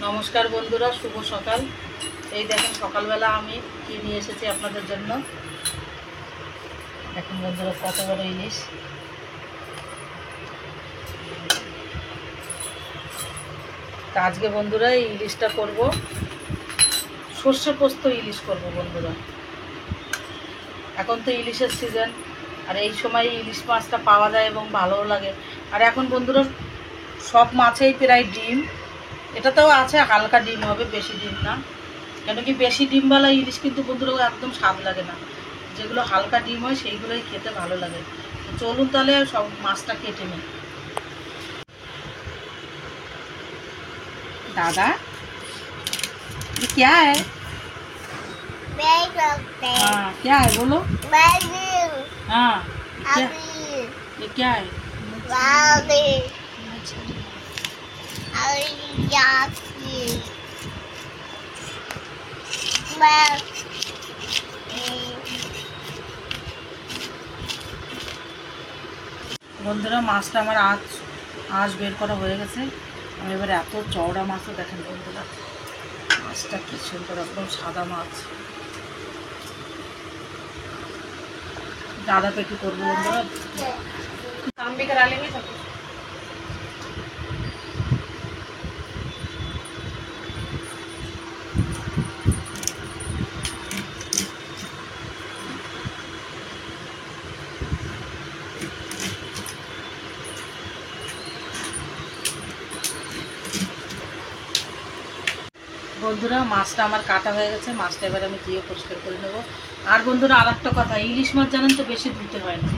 নমস্কার বন্ধুরা, শুভ সকাল। এই দেখেন সকালবেলা আমি কি নিয়ে এসেছি আপনাদের জন্য। দেখেন বন্ধুরা, কত বড় ইলিশ। আজকে বন্ধুরা এই ইলিশটা করব, সর্ষে পোস্ত ইলিশ করব বন্ধুরা। এখন তো ইলিশের সিজন, আর এই সময় ইলিশ মাছটা পাওয়া যায় এবং ভালোও লাগে। আর এখন বন্ধুরা সব মাছেই প্রায় ডিম, এটাতেও আছে হালকা ডিম হবে, বেশি ডিম না। কেন কি বেশি ডিমওয়ালা ইলিশ কিন্তু বন্ধুরা একদম স্বাদ লাগে না, যেগুলো হালকা ডিম হয় সেইগুলোই খেতে ভালো লাগে। তো চলুন তাহলে সব মাছটা কেটে নিই। दादा ये क्या है? हाँ क्या है बोलो। हाँ क्या, ये क्या है? বন্ধুরা মাছটা আমার আঁশ বের করা হয়ে গেছে। আমি এবার এত চওড়া মাছও দেখেন বন্ধুরা, মাছটা কি সুন্দর, একদম সাদা মাছ। আদা পেটি করবো বন্ধুরা। काम भी करा लेंगे सब कुछ। বন্ধুরা মাছটা আমার কাটা হয়ে গেছে, মাছটা এবার আমি ধুয়ে পরিষ্কার করে নেবো। আর বন্ধুরা আর একটা কথা, ইলিশ মাছ জানেন তো বেশি ধুতে হয় না,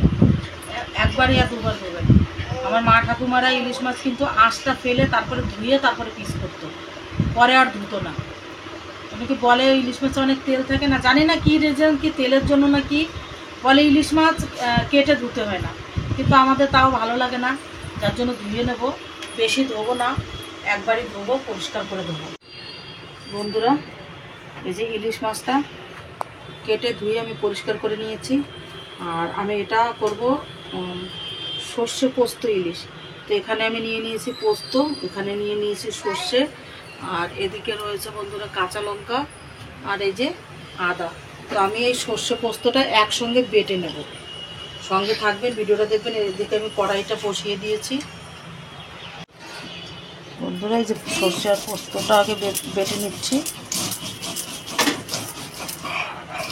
একবার ইয়া দুবার ধোবেন। আমার মা ঠাকুমারা ইলিশ মাছ কিন্তু আঁশটা ফেলে তারপরে ধুয়ে তারপরে পিস করতো, পরে আর ধুতো না। অনেকে বলে ইলিশ মাছে অনেক তেল থাকে না, জানি না কি রিজন, কি তেলের জন্য না কি বলে ইলিশ মাছ কেটে ধুতে হয় না, কিন্তু আমাদের তাও ভালো লাগে না, যার জন্য ধুয়ে নেব। বেশি ধোবো না, একবারই ধোবো, পরিষ্কার করে দেবো। বন্ধুরা এই যে ইলিশ মাছটা কেটে ধুয়ে আমি পরিষ্কার করে নিয়েছি। আর আমি এটা করব সর্ষে পোস্ত ইলিশ। তো এখানে আমি নিয়ে নিয়েছি পোস্ত, এখানে নিয়ে নিয়েছি সর্ষে, আর এদিকে রয়েছে বন্ধুরা কাঁচা লঙ্কা, আর এই যে আদা। তো আমি এই সর্ষে পোস্তটা একসঙ্গে বেটে নেব, সঙ্গে থাকবেন, ভিডিওটা দেখবেন। এদিকে আমি কড়াইটা বসিয়ে দিয়েছি বন্ধুরা। এই যে সর্ষে আর পোস্তটা আগে বেটে নিচ্ছি।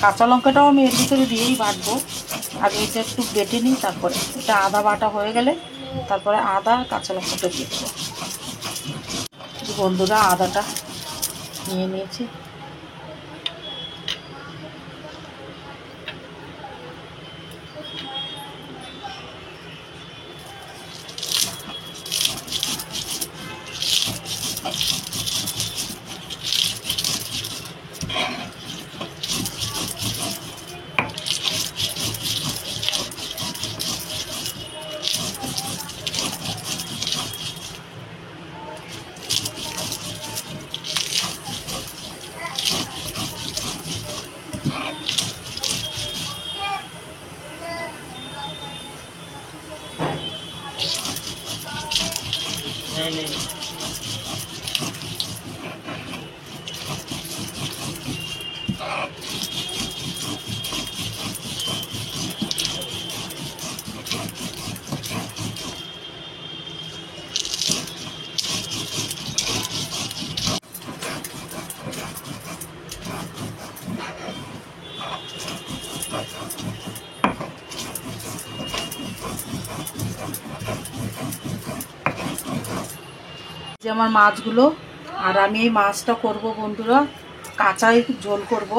কাঁচা লঙ্কাটাও আমি এর ভিতরে দিয়েই বাটবো, আগে এটা একটু বেটে নিই, তারপরে এটা আদা বাটা হয়ে গেলে তারপরে আদা কাঁচা লঙ্কাটা দিয়ে দেবো। বন্ধুরা আদাটা নিয়ে নিয়েছি। যে আমার মাছগুলো, আর আমি এই মাছটা করব বন্ধুরা কাঁচাই ঝোল করব।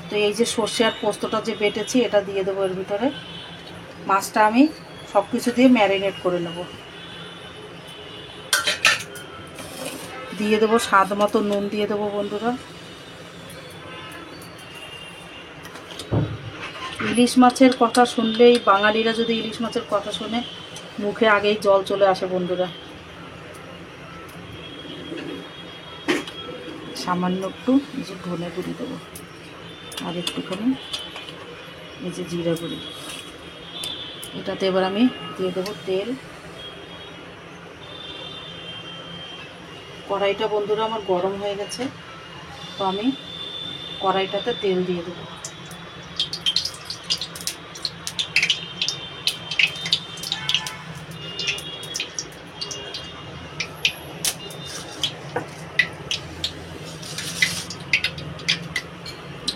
তো এই যে সর্ষে আর পোস্তটা যে বেটেছি এটা দিয়ে দেবো এর ভিতরে। মাছটা আমি সব কিছু দিয়ে ম্যারিনেট করে নেব। দিয়ে দেবো স্বাদ মতো নুন দিয়ে দেবো বন্ধুরা। ইলিশ মাছের কথা শুনলেই, বাঙালিরা যদি ইলিশ মাছের কথা শুনে মুখে আগেই জল চলে আসে বন্ধুরা। সামান্য একটু এই যে ধনে গুঁড়ি দেবো, আর একটুখানি এই যে জিরা গুঁড়ি। এটাতে এবার আমি দিয়ে দেবো তেল। কড়াইটা বন্ধুরা আমার গরম হয়ে গেছে, তো আমি কড়াইটাতে তেল দিয়ে দেবো।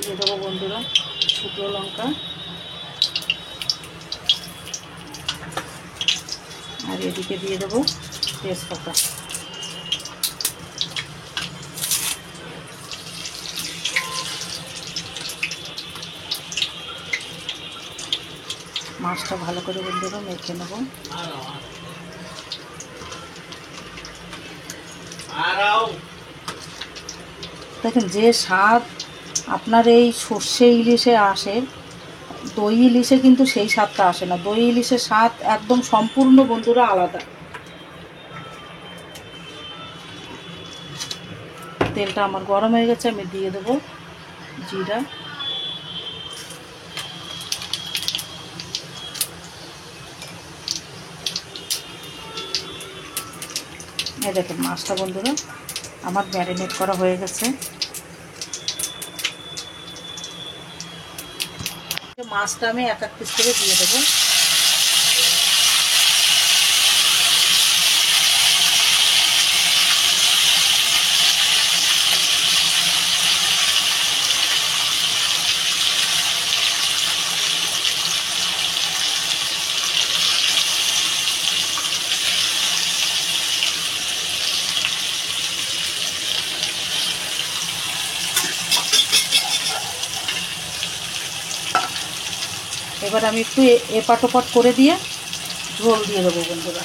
দিয়ে দেবো বন্ধুরা শুকনো লঙ্কা, আর এদিকে দিয়ে দেবো তেজপাতা। মাছটা ভালো করে বন্ধুরা মেখে নেব। দেখেন যে স্বাদ আপনার এই সর্ষে ইলিশে আসে, দই ইলিশে কিন্তু সেই স্বাদটা আসে না। দই ইলিশের স্বাদ একদম সম্পূর্ণ বন্ধুরা আলাদা। তেলটা আমার গরম হয়ে গেছে, আমি দিয়ে দেবো জিরা, এই দেখেন মাছটা বন্ধুরা আমার ম্যারিনেট করা হয়ে গেছে। মাছটা আমি এক এক পিস করে দিয়ে দেবো। এবার আমি একটু এপাট ওপাট করে দিয়ে ঝোল দিয়ে দেবো বন্ধুরা।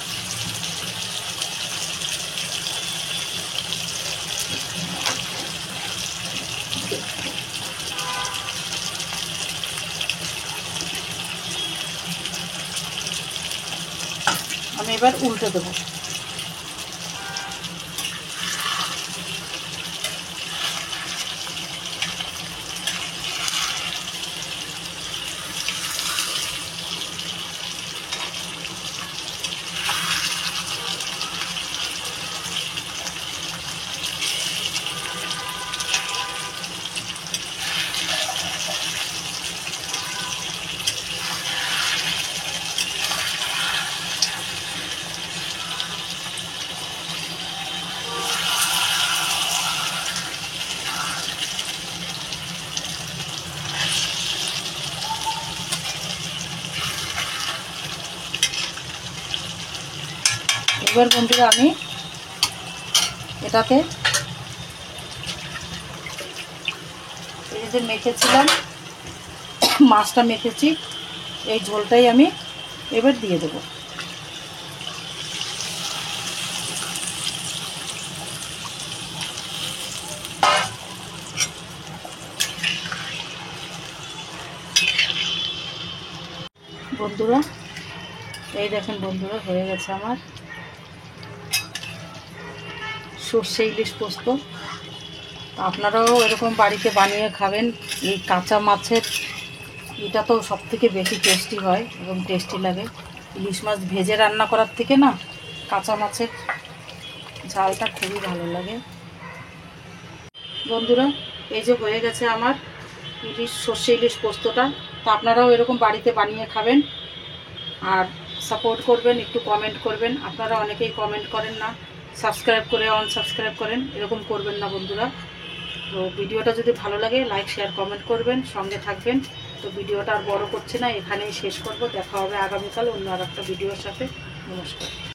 আমি এবার উল্টে দেবো। এবার বন্ধুরা আমি এটাকে এই যে মেখেছিলাম, মাছটা মেখেছি, এই ঝোলটাই আমি এবার দিয়ে দেবো। বন্ধুরা এই দেখেন বন্ধুরা হয়ে গেছে আমার সর্ষে ইলিশ পোস্ত। আপনারাও এরকম বাড়িতে বানিয়ে খাবেন। এই কাঁচা মাছের এটা তো সব থেকে বেশি টেস্টি হয় এবং টেস্টি লাগে। ইলিশ মাছ ভেজে রান্না করার থেকে না কাঁচা মাছের ঝালটা খুবই ভালো লাগে। বন্ধুরা এই যে হয়ে গেছে আমার সর্ষে ইলিশ পোস্তটা। তো আপনারাও এরকম বাড়িতে বানিয়ে খাবেন আর সাপোর্ট করবেন, একটু কমেন্ট করবেন। আপনারা অনেকেই কমেন্ট করেন না, সাবস্ক্রাইব করে আনসাবস্ক্রাইব করেন, এরকম করবেন না বন্ধুরা। তো ভিডিওটা যদি ভালো লাগে লাইক শেয়ার কমেন্ট করবেন, সঙ্গে থাকবেন। তো ভিডিওটা আর বড় করছি না, এখানেই শেষ করব। দেখা হবে আগামীকাল অন্য আর একটা ভিডিওর সাথে। নমস্কার।